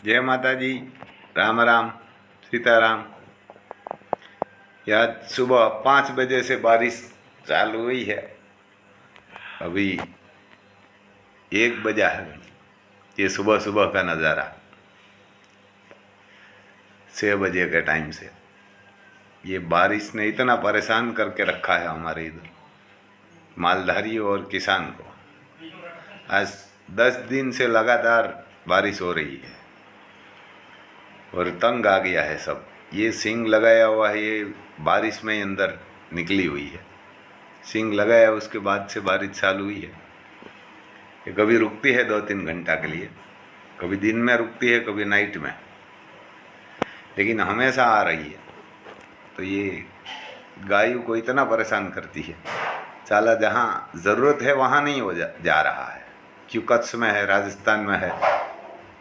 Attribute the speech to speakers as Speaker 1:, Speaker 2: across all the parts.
Speaker 1: जय माता जी, राम राम, सीताराम। यार सुबह 5 बजे से बारिश चालू हुई है। अभी 1 बजा है। ये सुबह सुबह का नज़ारा 6 बजे के टाइम से ये बारिश ने इतना परेशान करके रखा है हमारे इधर मालधारी और किसान को। आज 10 दिन से लगातार बारिश हो रही है और तंग आ गया है सब। ये सिंग लगाया हुआ है, ये बारिश में अंदर निकली हुई है। सिंग लगाया उसके बाद से बारिश चालू हुई है। ये कभी रुकती है 2-3 घंटा के लिए, कभी दिन में रुकती है, कभी नाइट में, लेकिन हमेशा आ रही है। तो ये गायों को इतना परेशान करती है। साला जहाँ ज़रूरत है वहाँ नहीं हो जा रहा है। क्यों? कच्छ में है, राजस्थान में है,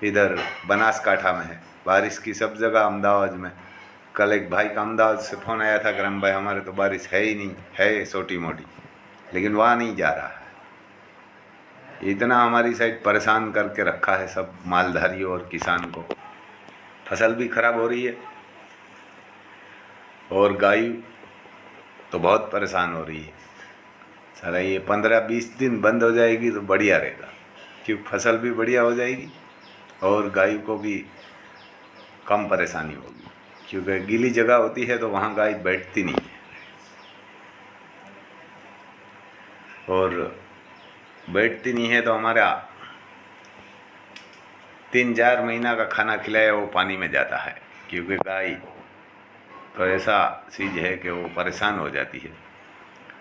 Speaker 1: इधर बनासकाठा में है बारिश की सब जगह। अहमदाबाद में कल एक भाई का अहमदाबाद से फ़ोन आया था, ग्राम भाई हमारे तो बारिश है ही नहीं, है छोटी मोटी, लेकिन वहाँ नहीं जा रहा है। इतना हमारी साइड परेशान करके रखा है सब मालधारियों और किसान को। फसल भी खराब हो रही है और गाय तो बहुत परेशान हो रही है। सारा ये 15-20 दिन बंद हो जाएगी तो बढ़िया रहेगा, क्योंकि फसल भी बढ़िया हो जाएगी और गाय को भी कम परेशानी होगी। क्योंकि गीली जगह होती है तो वहाँ गाय बैठती नहीं है, और बैठती नहीं है तो हमारा 3-4 महीना का खाना खिलाया वो पानी में जाता है। क्योंकि गाय तो ऐसा चीज़ है कि वो परेशान हो जाती है।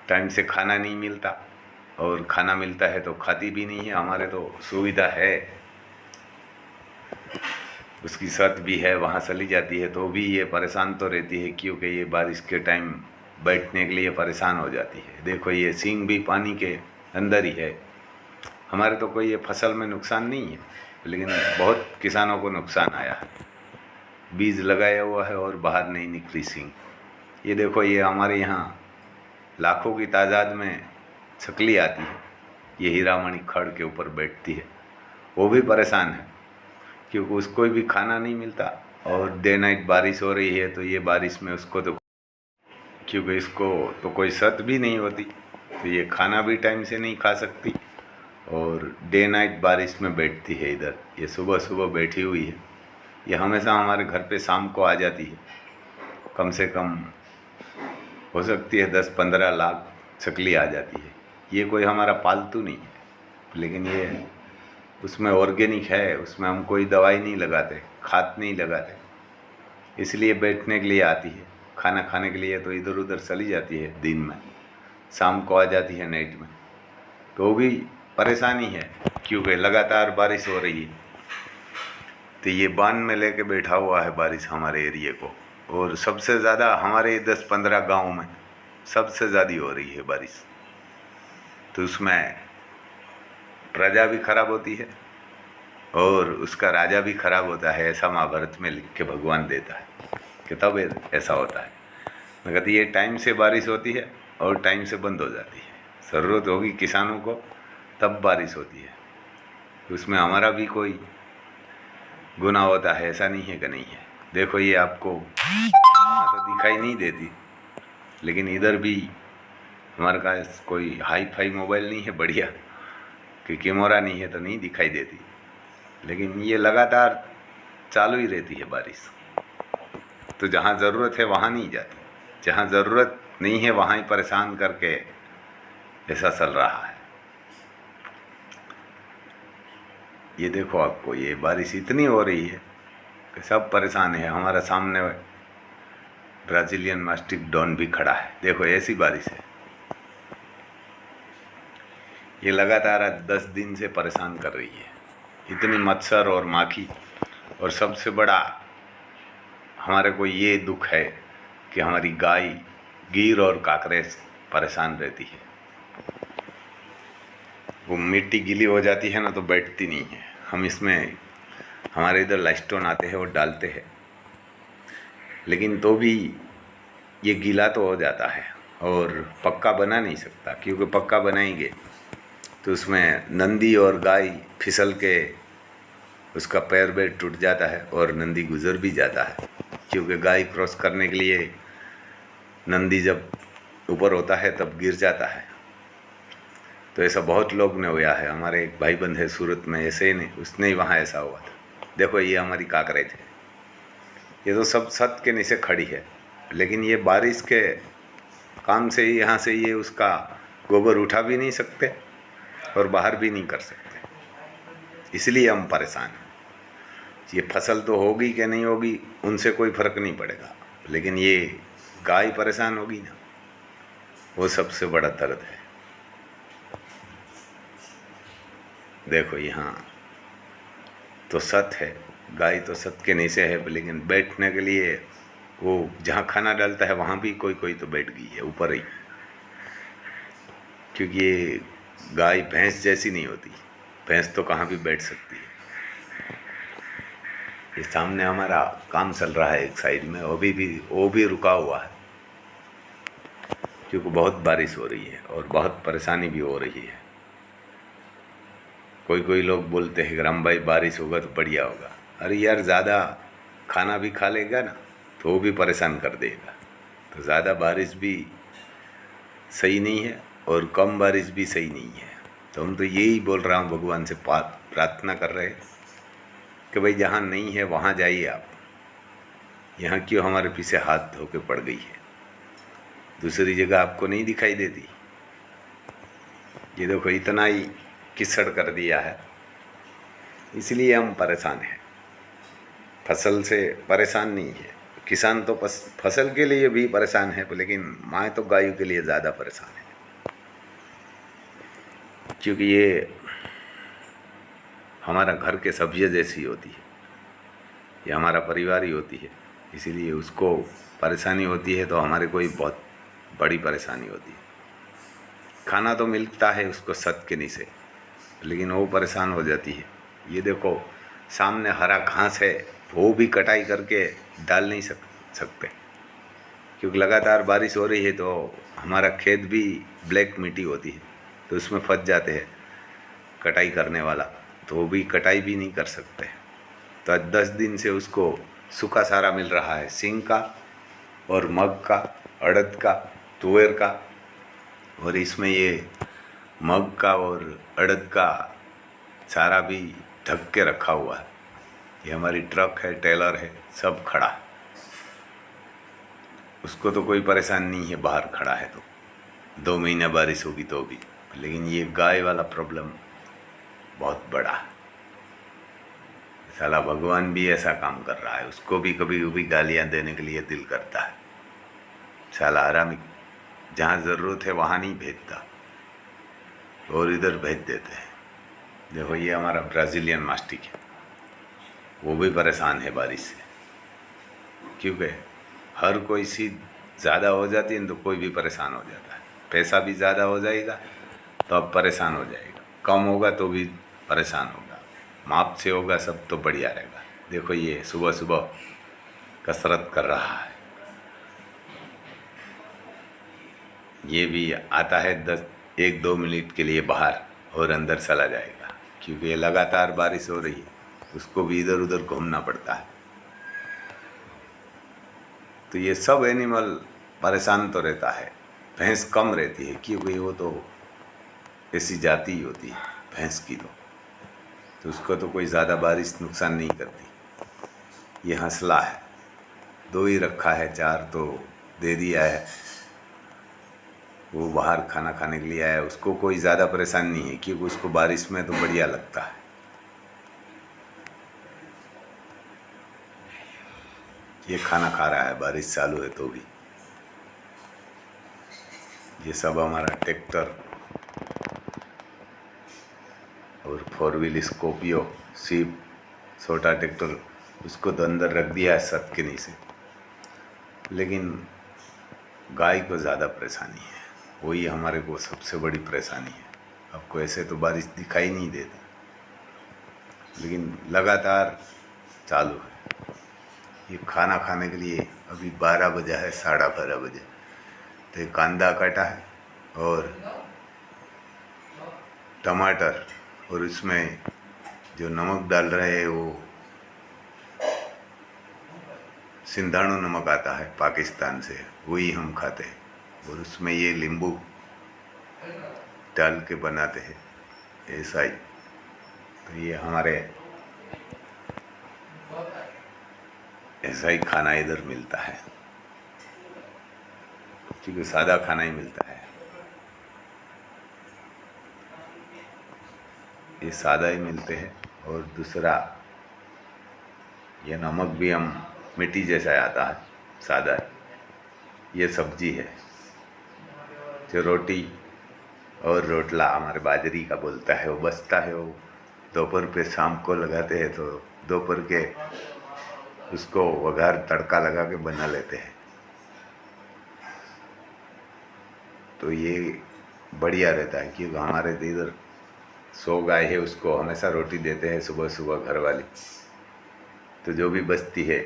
Speaker 1: टाइम से खाना नहीं मिलता, और खाना मिलता है तो खाती भी नहीं है। हमारे तो सुविधा है, उसकी शर्त भी है, वहाँ चली जाती है, तो भी ये परेशान तो रहती है। क्योंकि ये बारिश के टाइम बैठने के लिए परेशान हो जाती है। देखो ये सींग भी पानी के अंदर ही है। हमारे तो कोई ये फसल में नुकसान नहीं है, लेकिन बहुत किसानों को नुकसान आया है। बीज लगाया हुआ है और बाहर नहीं निकली सींग। ये देखो ये हमारे यहाँ लाखों की तादाद में छकली आती है, ये हीरामणि खड़ के ऊपर बैठती है। वो भी परेशान है क्योंकि उसको भी खाना नहीं मिलता, और डे नाइट बारिश हो रही है। तो ये बारिश में उसको तो, क्योंकि इसको तो कोई शर्त भी नहीं होती, तो ये खाना भी टाइम से नहीं खा सकती, और डे नाइट बारिश में बैठती है। इधर ये सुबह सुबह बैठी हुई है। ये हमेशा हमारे घर पे शाम को आ जाती है। कम से कम हो सकती है 10-15 लाख छकली आ जाती है। ये कोई हमारा पालतू नहीं है, लेकिन ये उसमें ऑर्गेनिक है, उसमें हम कोई दवाई नहीं लगाते, खाद नहीं लगाते, इसलिए बैठने के लिए आती है। खाना खाने के लिए तो इधर उधर चली जाती है, दिन में, शाम को आ जाती है नाइट में। तो भी परेशानी है क्योंकि लगातार बारिश हो रही है। तो ये बांध में लेके बैठा हुआ है बारिश हमारे एरिए को, और सबसे ज़्यादा हमारे 10-15 गाँव में सबसे ज़्यादा हो रही है बारिश। तो उसमें प्रजा भी खराब होती है और उसका राजा भी खराब होता है। ऐसा महाभारत में लिख के भगवान देता है कि तब ऐसा होता है। मैं कहती ये टाइम से बारिश होती है और टाइम से बंद हो जाती है। ज़रूरत होगी किसानों को तब बारिश होती है। उसमें हमारा भी कोई गुनाह होता है, ऐसा नहीं है कि नहीं है। देखो ये आपको वहाँ तो दिखाई नहीं देती, लेकिन इधर भी हमारे पास कोई हाई फाई मोबाइल नहीं है बढ़िया, कि कैमरा नहीं है तो नहीं दिखाई देती, लेकिन ये लगातार चालू ही रहती है बारिश। तो जहाँ ज़रूरत है वहाँ नहीं जाती, जहाँ ज़रूरत नहीं है वहाँ ही परेशान करके ऐसा चल रहा है। ये देखो आपको ये बारिश इतनी हो रही है कि सब परेशान है। हमारा सामने ब्राज़ीलियन मास्टिफ डॉन भी खड़ा है, देखो ऐसी बारिश है। ये लगातार आज 10 दिन से परेशान कर रही है, इतनी मच्छर और माखी। और सबसे बड़ा हमारे को ये दुख है कि हमारी गाय, गीर और काकरेस परेशान रहती है। वो मिट्टी गीली हो जाती है ना तो बैठती नहीं है। हम इसमें हमारे इधर लाइस्टोन आते हैं और डालते हैं, लेकिन तो भी ये गीला तो हो जाता है और पक्का बना नहीं सकता। क्योंकि पक्का बनाएंगे तो उसमें नंदी और गाय फिसल के उसका पैर बेड टूट जाता है और नंदी गुजर भी जाता है, क्योंकि गाय क्रॉस करने के लिए नंदी जब ऊपर होता है तब गिर जाता है। तो ऐसा बहुत लोग ने हुआ है। हमारे एक भाईबंद है सूरत में, ऐसे ही नहीं, उसने ही वहाँ ऐसा हुआ था। देखो ये हमारी काकरेज है, ये तो सब छत के नीचे खड़ी है, लेकिन ये बारिश के काम से ही यहाँ से ये उसका गोबर उठा भी नहीं सकते और बाहर भी नहीं कर सकते, इसलिए हम परेशान हैं। ये फसल तो होगी कि नहीं होगी उनसे कोई फर्क नहीं पड़ेगा, लेकिन ये गाय परेशान होगी ना, वो सबसे बड़ा दर्द है। देखो यहाँ तो छत है, गाय तो छत के नीचे है, लेकिन बैठने के लिए वो जहाँ खाना डालता है वहाँ भी कोई कोई तो बैठ गई है ऊपर ही, क्योंकि ये गाय भैंस जैसी नहीं होती। भैंस तो कहाँ भी बैठ सकती है। ये सामने हमारा काम चल रहा है एक साइड में, वो भी रुका हुआ है, क्योंकि बहुत बारिश हो रही है और बहुत परेशानी भी हो रही है। कोई लोग बोलते हैं राम भाई बारिश होगा तो बढ़िया होगा। अरे यार, ज़्यादा खाना भी खा लेगा ना तो वो भी परेशान कर देगा। तो ज़्यादा बारिश भी सही नहीं है और कम बारिश भी सही नहीं है। तो हम तो यही बोल रहा हूँ, भगवान से प्रार्थना कर रहे हैं कि भाई जहाँ नहीं है वहाँ जाइए आप। यहाँ क्यों हमारे पीछे हाथ धो के पड़ गई है? दूसरी जगह आपको नहीं दिखाई देती? ये देखो इतना ही किचड़ कर दिया है, इसलिए हम परेशान हैं। फसल से परेशान नहीं है किसान, तो फसल के लिए भी परेशान है, लेकिन माँ तो गायों के लिए ज़्यादा परेशान है, क्योंकि ये हमारा घर के सब्जी जैसी होती है, ये हमारा परिवार ही होती है, इसीलिए उसको परेशानी होती है तो हमारे कोई बहुत बड़ी परेशानी होती है। खाना तो मिलता है उसको छत के नीचे, लेकिन वो परेशान हो जाती है। ये देखो सामने हरा घास है, वो भी कटाई करके डाल नहीं सकते, क्योंकि लगातार बारिश हो रही है। तो हमारा खेत भी ब्लैक मिट्टी होती है, तो उसमें फंस जाते हैं कटाई करने वाला, तो वो भी कटाई भी नहीं कर सकते। तो 10 दिन से उसको सूखा सारा मिल रहा है, सिंग का और मग का, अड़द का, तुअर का, और इसमें ये मग का और अड़द का चारा भी ढक के रखा हुआ है। ये हमारी ट्रक है, टेलर है, सब खड़ा है। उसको तो कोई परेशान नहीं है, बाहर खड़ा है तो 2 महीने बारिश होगी तो भी, लेकिन ये गाय वाला प्रॉब्लम बहुत बड़ा है। साला भगवान भी ऐसा काम कर रहा है, उसको भी कभी कभी गालियाँ देने के लिए दिल करता है। साला आरामी, जहाँ ज़रूरत है वहाँ नहीं भेजता और इधर भेज देते हैं। देखो ये हमारा ब्राज़ीलियन मास्टिक है, वो भी परेशान है बारिश से, क्योंकि हर कोई चीज़ ज़्यादा हो जाती है तो कोई भी परेशान हो जाता है। पैसा भी ज़्यादा हो जाएगा तो अब परेशान हो जाएगा, कम होगा तो भी परेशान होगा, माप से होगा सब तो बढ़िया रहेगा। देखो ये सुबह सुबह कसरत कर रहा है, ये भी आता है 1-2 मिनट के लिए बाहर और अंदर चला जाएगा, क्योंकि ये लगातार बारिश हो रही है, उसको भी इधर उधर घूमना पड़ता है। तो ये सब एनिमल परेशान तो रहता है। भैंस कम रहती है, क्योंकि वो तो ऐसी जाति ही होती है भैंस की, तो उसको तो कोई ज़्यादा बारिश नुकसान नहीं करती। ये हंसला है, 2 ही रखा है, 4 तो दे दिया है, वो बाहर खाना खाने के लिए आया, उसको कोई ज़्यादा परेशान नहीं है, क्योंकि उसको बारिश में तो बढ़िया लगता है। ये खाना खा रहा है, बारिश चालू है तो भी। ये सब हमारा ट्रैक्टर और 4 व्हील स्कॉर्पियो सीप, छोटा ट्रैक्टर, उसको तो अंदर रख दिया है छत के नीचे, लेकिन गाय को ज़्यादा परेशानी है, वही हमारे को सबसे बड़ी परेशानी है। आपको ऐसे तो बारिश दिखाई नहीं देती, लेकिन लगातार चालू है। ये खाना खाने के लिए अभी 12 बजा है, 12:30 बजे, तो ये कांदा काटा है और टमाटर, और इसमें जो नमक डाल रहे हैं वो सिंधाणु नमक आता है पाकिस्तान से, वही हम खाते हैं और उसमें ये नींबू डाल के बनाते हैं ऐसा ही। तो ये हमारे ऐसा ही खाना इधर मिलता है, क्योंकि सादा खाना ही मिलता है। ये सादा ही मिलते हैं। और दूसरा ये नमक भी हम मिट्टी जैसा आता है, सादा है। ये सब्जी है जो रोटी और रोटला हमारे बाजरी का बोलता है, वो बचता है, वो दोपहर पे शाम को लगाते हैं तो दोपहर के उसको वघार तड़का लगा के बना लेते हैं। तो ये बढ़िया रहता है, क्योंकि हमारे इधर 100 गाय है, उसको हमेशा रोटी देते हैं सुबह सुबह घर वाली। तो जो भी बचती है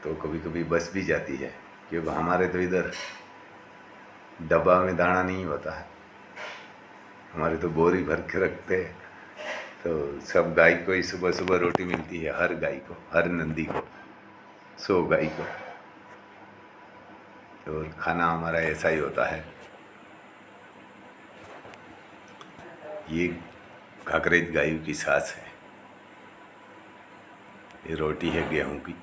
Speaker 1: तो कभी कभी बच भी जाती है, क्योंकि हमारे तो इधर डब्बा में दाना नहीं होता है, हमारे तो बोरी भर के रखते हैं। तो सब गाय को ही सुबह सुबह रोटी मिलती है, हर गाय को, हर नंदी को, 100 गाय को। और खाना हमारा ऐसा ही होता है। ये काकरेज गाय की सास है, ये रोटी है गेहूं की।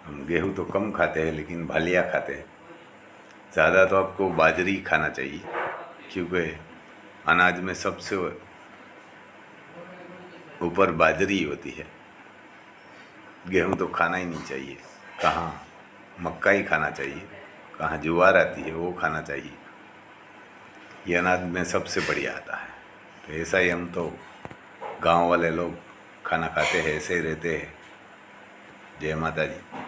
Speaker 1: हम गेहूं तो कम खाते हैं, लेकिन भालिया खाते हैं ज़्यादा। तो आपको बाजरी खाना चाहिए, क्योंकि अनाज में सबसे ऊपर बाजरी होती है। गेहूं तो खाना ही नहीं चाहिए, कहाँ मक्का ही खाना चाहिए, कहाँ ज्वार आती है वो खाना चाहिए। ये अनाज में सबसे बढ़िया आता है। तो ऐसा ही हम तो गांव वाले लोग खाना खाते हैं, ऐसे ही रहते हैं। जय माता जी।